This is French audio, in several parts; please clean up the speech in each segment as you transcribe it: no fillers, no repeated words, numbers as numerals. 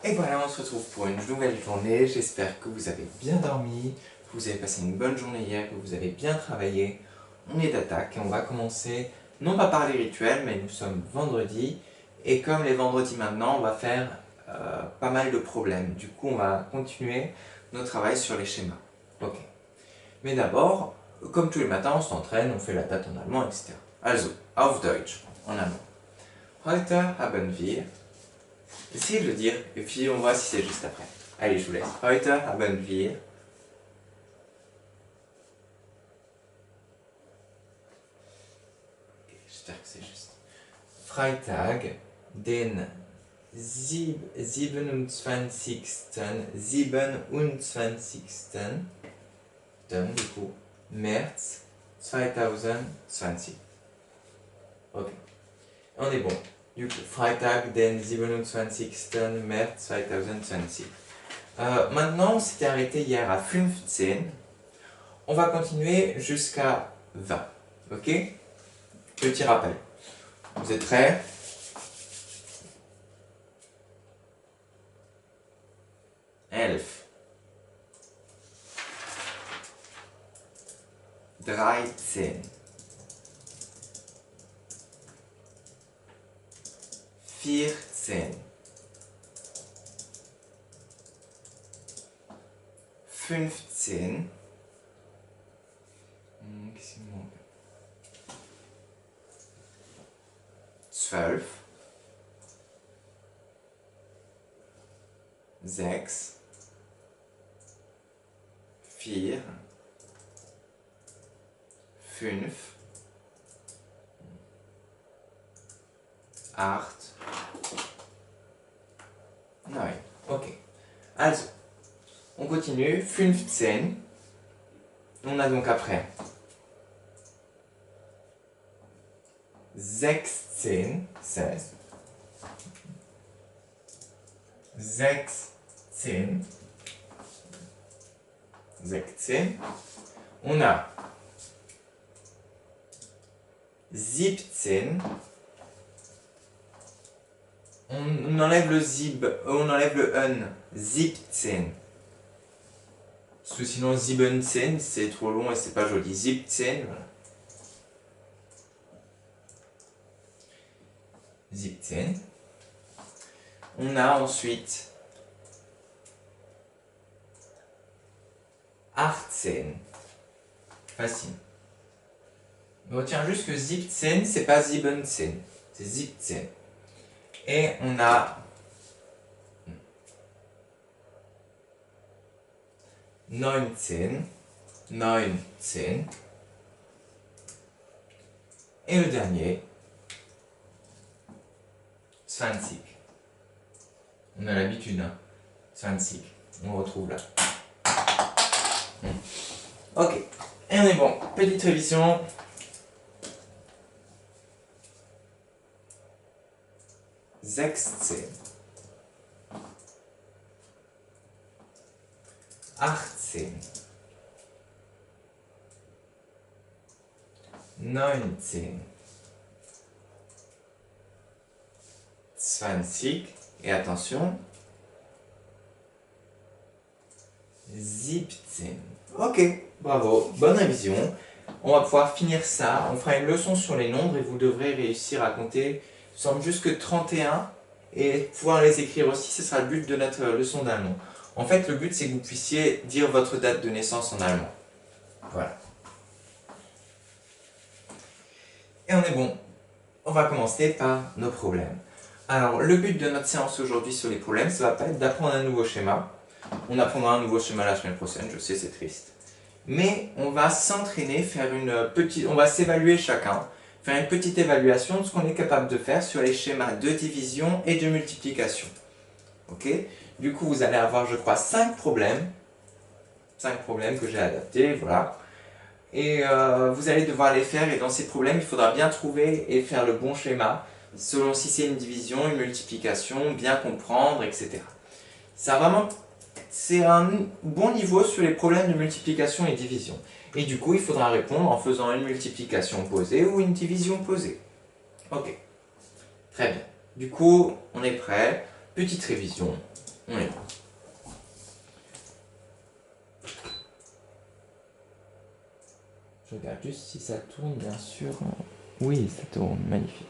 Et voilà, on se retrouve pour une nouvelle journée. J'espère que vous avez bien dormi, que vous avez passé une bonne journée hier, que vous avez bien travaillé. On est d'attaque et on va commencer, non pas par les rituels, mais nous sommes vendredi. Et comme les vendredis maintenant, on va faire pas mal de problèmes. Du coup, on va continuer notre travail sur les schémas. Ok. Mais d'abord, comme tous les matins, on s'entraîne, on fait la date en allemand, etc. Also, auf Deutsch, en allemand. Heute haben wir... Essayez de le dire, et puis on voit si c'est juste après. Allez, je vous laisse. Heute haben wir... Okay, j'espère que c'est juste. Freitag, den 27. Du coup, März 2020. Ok. On est bon. Du coup, Freitag, den 27. März 2020. Maintenant, on s'était arrêté hier à 15. On va continuer jusqu'à 20. Ok? Petit rappel. Vous êtes prêts? Elf. 13. 14. 15. Qu'est-ce qu'il me manque? 12. 6. 4. 5. 8. 9. Ok. Also, on continue. 15. On a donc après 16. 16. 16. 16. On a 17. On enlève le zib, on enlève le un. 17. Parce que sinon 17 c'est trop long et c'est pas joli. 17, voilà. 17. On a ensuite 18. Facile. On retient juste que 17, c'est pas 17, c'est 17. Et on a 19. 19. Et le dernier, 20. On a l'habitude, hein. 20. On retrouve là. Ok. Et on est bon. Petite révision. Sechzehn. 18. 19. 20. Et attention. 17. Ok, bravo, bonne révision. On va pouvoir finir ça. On fera une leçon sur les nombres et vous devrez réussir à compter, il semble jusque 31 et pouvoir les écrire aussi. Ce sera le but de notre leçon d'allemand. En fait, le but c'est que vous puissiez dire votre date de naissance en allemand. Voilà. Et on est bon. On va commencer par nos problèmes. Alors, le but de notre séance aujourd'hui sur les problèmes, ça va pas être d'apprendre un nouveau schéma. On apprendra un nouveau schéma la semaine prochaine, je sais, c'est triste. Mais on va s'entraîner, faire une petite... On va s'évaluer chacun, faire une petite évaluation de ce qu'on est capable de faire sur les schémas de division et de multiplication. Ok? Du coup, vous allez avoir, je crois, 5 problèmes. 5 problèmes que j'ai adaptés, voilà. Et vous allez devoir les faire, et dans ces problèmes, il faudra bien trouver et faire le bon schéma, selon si c'est une division, une multiplication, bien comprendre, etc. C'est un bon niveau sur les problèmes de multiplication et division. Et du coup, il faudra répondre en faisant une multiplication posée ou une division posée. Ok, très bien. Du coup, on est prêt. Petite révision. On est bon. Je regarde juste si ça tourne, bien sûr. Oui, ça tourne, magnifique.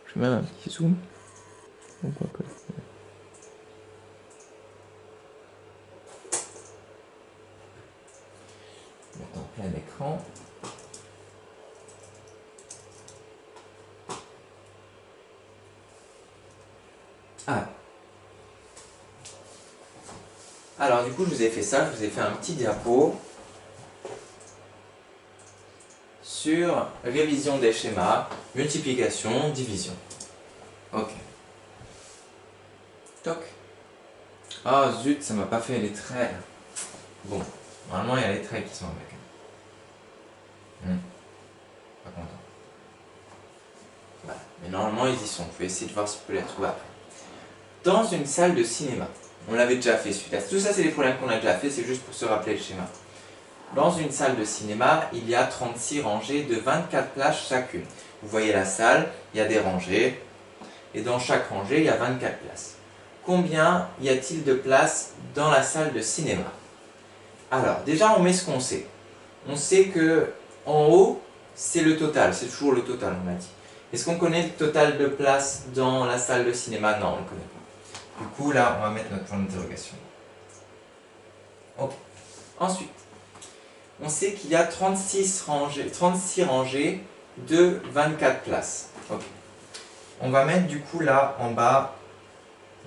Je mets même un petit zoom. On voit que... Mettre en plein écran. Ah. Alors du coup, je vous ai fait ça, je vous ai fait un petit diapo sur révision des schémas, multiplication, division. Ok. Toc. Ah zut, ça m'a pas fait les traits. Bon, normalement il y a les traits qui sont avec. Pas content. Voilà. Mais normalement ils y sont. Je vais essayer de voir si je peux les trouver après. Dans une salle de cinéma. On l'avait déjà fait celui-là. Tout ça c'est des problèmes qu'on a déjà fait, c'est juste pour se rappeler le schéma. Dans une salle de cinéma, il y a 36 rangées de 24 places chacune. Vous voyez la salle, il y a des rangées, et dans chaque rangée, il y a 24 places. Combien y a-t-il de places dans la salle de cinéma? Alors, déjà, on met ce qu'on sait. On sait que en haut, c'est le total, c'est toujours le total, on m'a dit. Est-ce qu'on connaît le total de places dans la salle de cinéma? Non, on ne le connaît pas. Du coup, là, on va mettre notre point d'interrogation. Ok. Ensuite, on sait qu'il y a 36 rangées de 24 places. Okay. On va mettre du coup là en bas,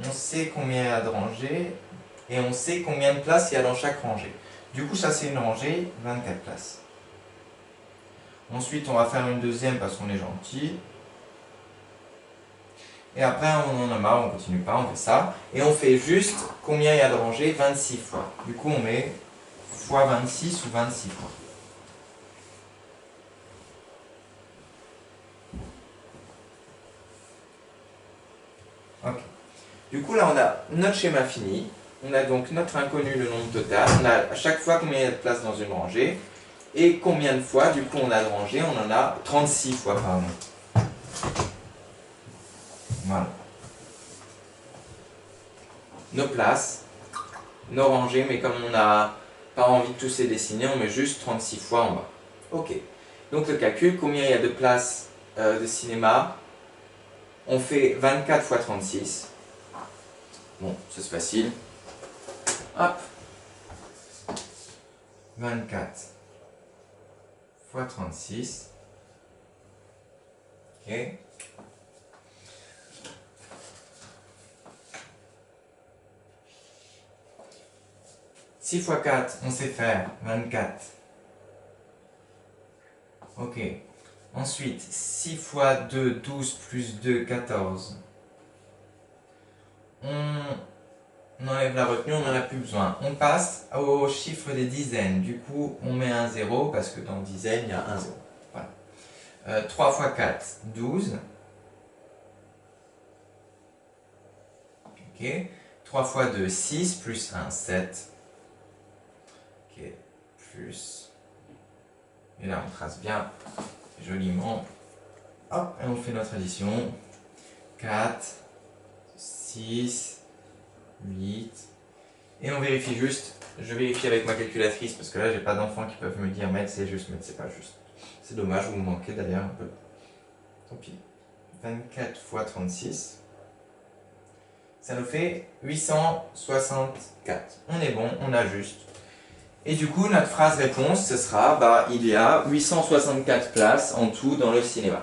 on sait combien il y a de rangées et on sait combien de places il y a dans chaque rangée. Du coup ça c'est une rangée, 24 places. Ensuite on va faire une deuxième parce qu'on est gentil. Et après on en a marre, on continue pas, on fait ça. Et on fait juste combien il y a de rangées, 26 fois. Du coup on met fois 26 ou 26 fois. Ok. Du coup, là, on a notre schéma fini. On a donc notre inconnu, le nombre total. On a à chaque fois combien il y a de place dans une rangée. Et combien de fois, du coup, on a de rangées. On en a 36 fois, pardon. Voilà. Nos places, nos rangées, mais comme on n'a pas envie de tous les dessiner, on met juste 36 fois en bas. Ok. Donc le calcul, combien il y a de places de cinéma? On fait 24 fois 36. Bon, ça c'est facile. Hop. 24 fois 36. Ok. Six fois 4, on sait faire 24. Ok. Ensuite, 6 fois 2, 12 plus 2, 14. On enlève la retenue, on n'en a plus besoin. On passe au chiffre des dizaines. Du coup, on met un 0 parce que dans dizaines, il y a un 0. Voilà. 3 fois 4, 12. Ok. 3 fois 2, 6 plus 1, 7. Ok. Plus. Et là, on trace bien joliment. Hop, et on fait notre addition. 4, 6, 8. Et on vérifie juste. Je vérifie avec ma calculatrice parce que là, j'ai pas d'enfants qui peuvent me dire maître, c'est juste, maître, c'est pas juste. C'est dommage, vous me manquez d'ailleurs un peu. Tant pis. 24 fois 36. Ça nous fait 864. On est bon, on a juste. Et du coup, notre phrase réponse, ce sera il y a 864 places en tout dans le cinéma.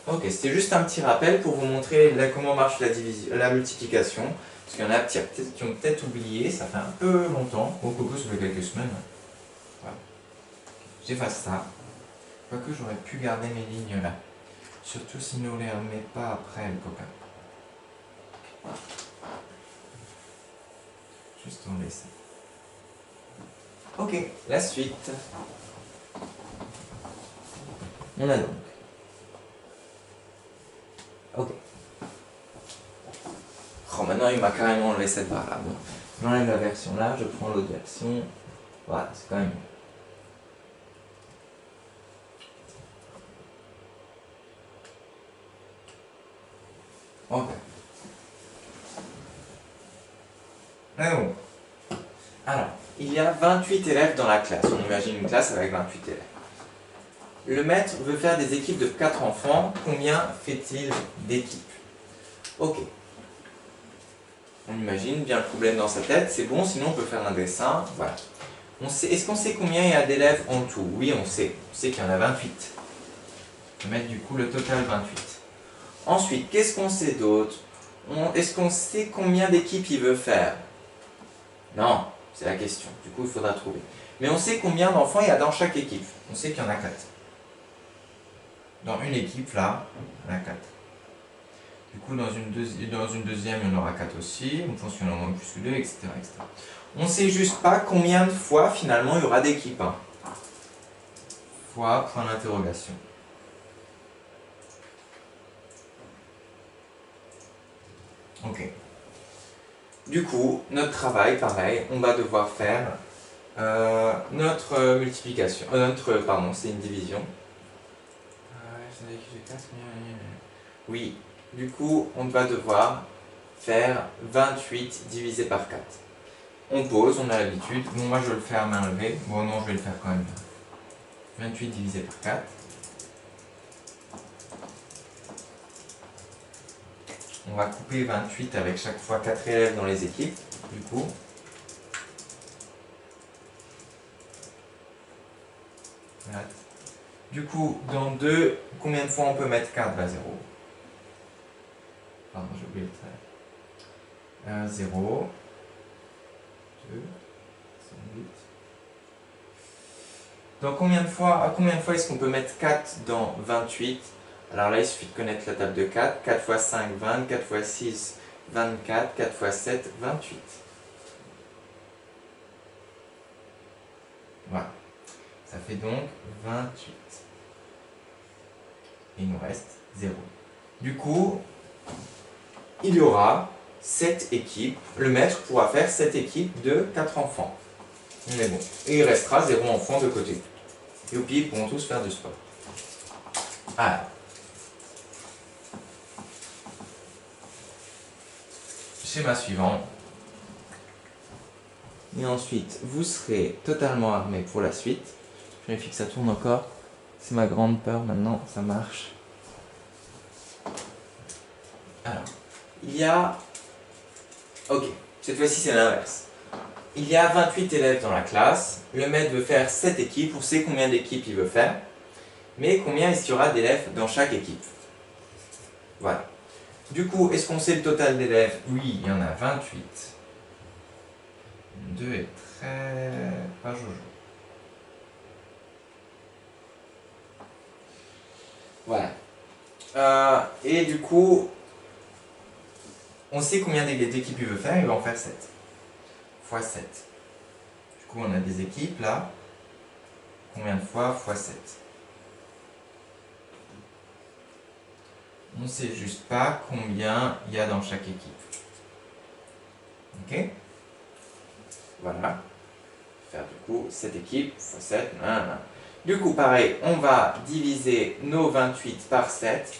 Ok, c'était juste un petit rappel pour vous montrer là, comment marche la multiplication. Parce qu'il y en a qui ont peut-être oublié, ça fait un peu longtemps. Au coco, ça fait quelques semaines. Voilà. J'efface ça. Quoique j'aurais pu garder mes lignes là. Surtout si nous les remet pas après le copain. Juste en laisser. Ok, la suite. On a donc. Ok. Oh, maintenant il m'a carrément enlevé cette barre là. Bon. J'enlève la version là, je prends l'autre version. Voilà, c'est quand même mieux. Ok. bon. Alors, il y a 28 élèves dans la classe. On imagine une classe avec 28 élèves. Le maître veut faire des équipes de 4 enfants. Combien fait-il d'équipes? Ok. On imagine bien le problème dans sa tête. C'est bon, sinon on peut faire un dessin. Voilà. Est-ce qu'on sait combien il y a d'élèves en tout? Oui, on sait. On sait qu'il y en a 28. On va mettre du coup le total 28. Ensuite, qu'est-ce qu'on sait d'autre? Est-ce qu'on sait combien d'équipes il veut faire? Non, c'est la question. Du coup, il faudra trouver. Mais on sait combien d'enfants il y a dans chaque équipe. On sait qu'il y en a 4. Dans une équipe, là, il y en a 4. Du coup, dans une deuxième, il y en aura 4 aussi. Une fois, il y en aura moins plus que 2, etc., etc. On ne sait juste pas combien de fois, finalement, il y aura d'équipes. Hein. Fois, point d'interrogation. Ok. Du coup, notre travail, pareil, on va devoir faire notre multiplication. Pardon, c'est une division. Oui, du coup, on va devoir faire 28 divisé par 4. On pose, on a l'habitude. Bon, moi je vais le faire à main levée. Bon, non, je vais le faire quand même. 28 divisé par 4. On va couper 28 avec chaque fois 4 élèves dans les équipes, du coup. Voilà. Du coup, dans 2, combien de fois on peut mettre 4 à 0? Pardon, j'ai oublié le trait. 0, 2, 8. Donc combien de fois est-ce qu'on peut mettre 4 dans 28? Alors là, il suffit de connaître la table de 4. 4 x 5, 20. 4 x 6, 24. 4 x 7, 28. Voilà. Ça fait donc 28. Et il nous reste 0. Du coup, il y aura 7 équipes. Le maître pourra faire 7 équipes de 4 enfants. Mais bon. Et il restera 0 enfant de côté. Et au pire, ils pourront tous faire du sport. Alors. Schéma suivant. Et ensuite, vous serez totalement armé pour la suite. Je vérifie que ça tourne encore. C'est ma grande peur maintenant, ça marche. Alors, il y a... Ok, cette fois-ci c'est l'inverse. Il y a 28 élèves dans la classe. Le maître veut faire 7 équipes. On sait combien d'équipes il veut faire. Mais combien est-ce qu'il y aura d'élèves dans chaque équipe? Voilà. Du coup, est-ce qu'on sait le total d'élèves? Oui, il y en a 28. 2 est très... pas jojo. Voilà. Et du coup, on sait combien d'équipes il veut faire, il va en faire 7. X 7. Du coup, on a des équipes là. Combien de fois? X 7. On ne sait juste pas combien il y a dans chaque équipe. Ok? Voilà. Faire du coup 7 équipes, x 7. Du coup, pareil, on va diviser nos 28 par 7.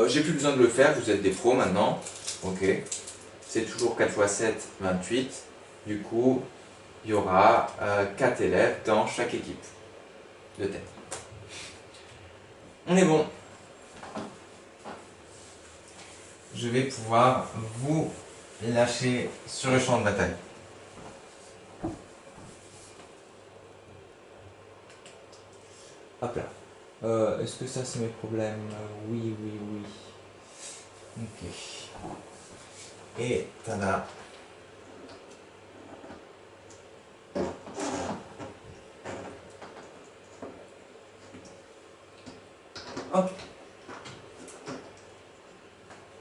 J'ai plus besoin de le faire, vous êtes des pros maintenant. Ok. C'est toujours 4 x 7, 28. Du coup, il y aura 4 élèves dans chaque équipe de tête. On est bon. Je vais pouvoir vous lâcher sur le champ de bataille. Hop là. Est-ce que ça c'est mes problèmes? Oui. Ok. Et tada. Ok.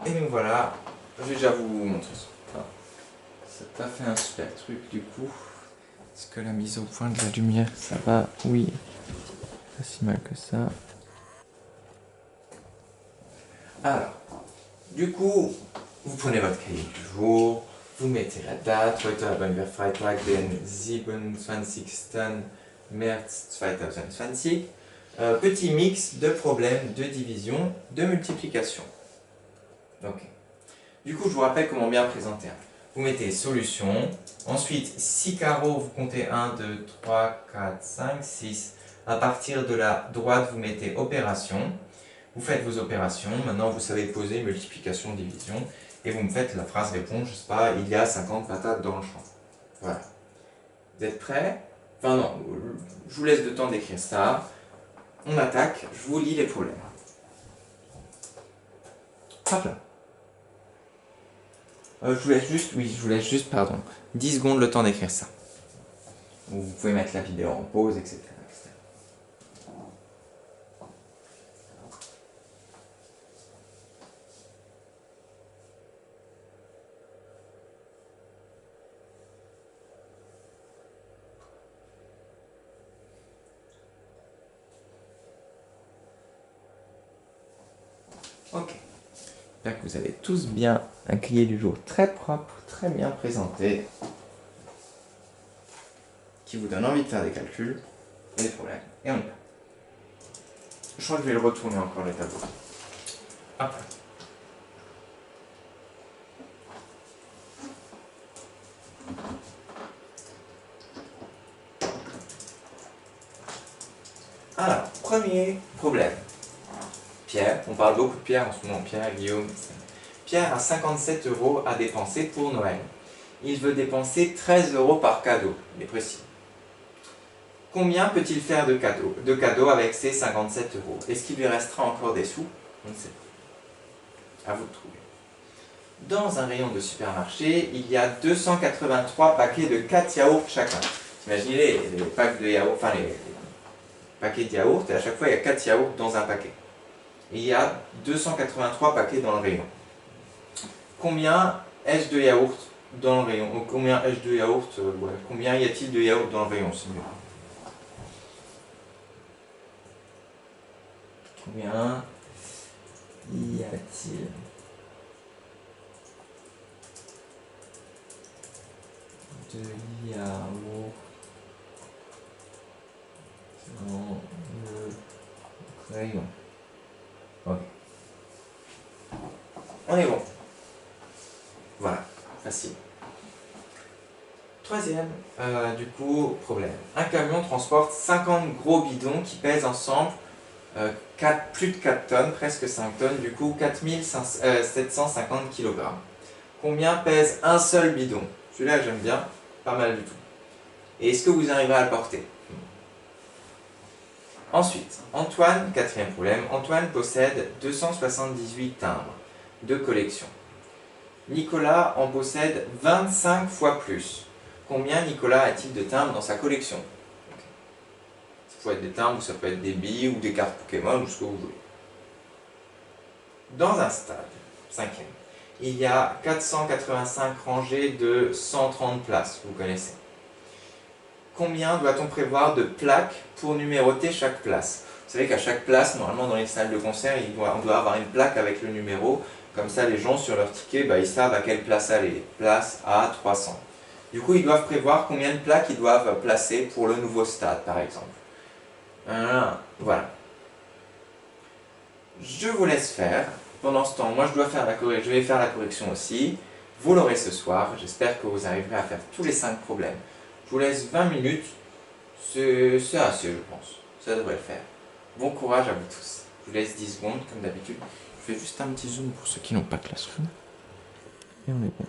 Et donc voilà. Je vais déjà vous montrer ça. Enfin, ça t'a fait un super truc du coup. Est-ce que la mise au point de la lumière, ça va? Oui. Pas si mal que ça. Alors, du coup, vous prenez votre cahier du jour, vous mettez la date, heute haben wir Freitag, den 27. März 2020. Petit mix de problèmes de division, de multiplication. Ok. Du coup, je vous rappelle comment bien présenter un. vous mettez solution. Ensuite, 6 carreaux, vous comptez 1, 2, 3, 4, 5, 6. À partir de la droite, vous mettez opération. Vous faites vos opérations. Maintenant, vous savez poser multiplication, division. Et vous me faites la phrase réponse, je sais pas, il y a 50 patates dans le champ. Voilà. Vous êtes prêts? Enfin non, je vous laisse le temps d'écrire ça. On attaque, je vous lis les problèmes. Hop là. Je vous laisse juste, pardon, 10 secondes le temps d'écrire ça. Vous pouvez mettre la vidéo en pause, etc. etc. Ok. J'espère que vous avez tous bien un cahier du jour très propre, très bien présenté, qui vous donne envie de faire des calculs et des problèmes. Et on y va. Je crois que je vais le retourner encore le tableau. Hop. Alors, premier problème. Pierre, on parle beaucoup de Pierre en ce moment, Pierre, Guillaume. Pierre a 57 € à dépenser pour Noël. Il veut dépenser 13 € par cadeau, il est précis. Combien peut-il faire de cadeaux avec ces 57 €? Est-ce qu'il lui restera encore des sous? On ne sait pas. À vous de trouver. Dans un rayon de supermarché, il y a 283 paquets de 4 yaourts chacun. Imaginez les packs de yaourts, enfin les paquets de yaourts, et à chaque fois il y a 4 yaourts dans un paquet. Et il y a 283 paquets dans le rayon. Combien ai-je de yaourts dans le rayon? Combien ai-je de yaourts Combien y a-t-il de yaourts dans le rayon? C'est mieux. Combien y a-t-il de yaourts dans le rayon? Ok. On est bon. Voilà, facile. Troisième, du coup, problème. Un camion transporte 50 gros bidons qui pèsent ensemble plus de 4 tonnes, presque 5 tonnes, du coup 4750 kg. Combien pèse un seul bidon? Celui-là j'aime bien, pas mal du tout. Et est-ce que vous arriverez à le porter? Ensuite, Antoine, quatrième problème, Antoine possède 278 timbres de collection. Nicolas en possède 25 fois plus. Combien Nicolas a-t-il de timbres dans sa collection? Ça peut être des timbres, ou ça peut être des billes, ou des cartes Pokémon, ou ce que vous voulez. Dans un stade, cinquième, il y a 485 rangées de 130 places, vous connaissez. Combien doit-on prévoir de plaques pour numéroter chaque place? Vous savez qu'à chaque place, normalement dans les salles de concert, on doit avoir une plaque avec le numéro. Comme ça, les gens sur leur ticket, ils savent à quelle place aller. Place A300. Du coup, ils doivent prévoir combien de plaques ils doivent placer pour le nouveau stade, par exemple. Voilà. Je vous laisse faire. Pendant ce temps, moi je vais faire la correction aussi. Vous l'aurez ce soir. J'espère que vous arriverez à faire tous les 5 problèmes. Je vous laisse 20 minutes. C'est assez, je pense. Ça devrait le faire. Bon courage à vous tous. Je vous laisse 10 secondes, comme d'habitude. Je fais juste un petit zoom pour ceux qui n'ont pas de Classroom. Et on est bon.